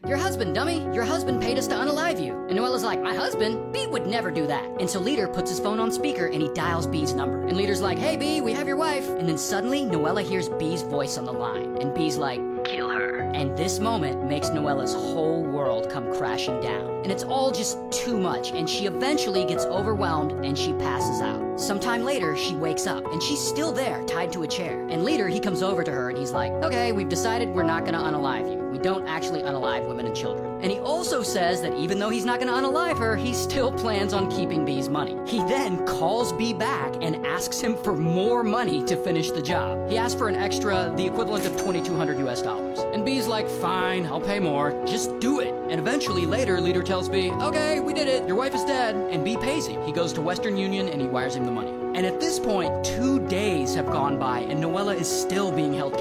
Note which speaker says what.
Speaker 1: "Your husband, dummy. Your husband paid us to unalive you." And Noella's like, "My husband? B would never do that." And so Leader puts his phone on speaker and he dials B's number. And Leader's like, "Hey B, we have your wife." And then suddenly Noella hears B's voice on the line. And B's like, "Kill her." And this moment makes Noella's whole world come crashing down. And it's all just too much, and she eventually gets overwhelmed and she passes out. Sometime later, she wakes up, and she's still there, tied to a chair. And Leader, he comes over to her and he's like, "Okay, we've decided we're not gonna unalive you. We don't actually unalive women and children." And he also says that even though he's not gonna unalive her, he still plans on keeping B's money. He then calls B back and asks him for more money to finish the job. He asks for an extra, the equivalent of $2,200 US. And B's like, "Fine, I'll pay more. Just do it." And eventually later, Leader tells B, "Okay, we did it. Your wife is dead." And B pays him. He goes to Western Union and he wires him the money. And at this point, 2 days have gone by and Noella is still being held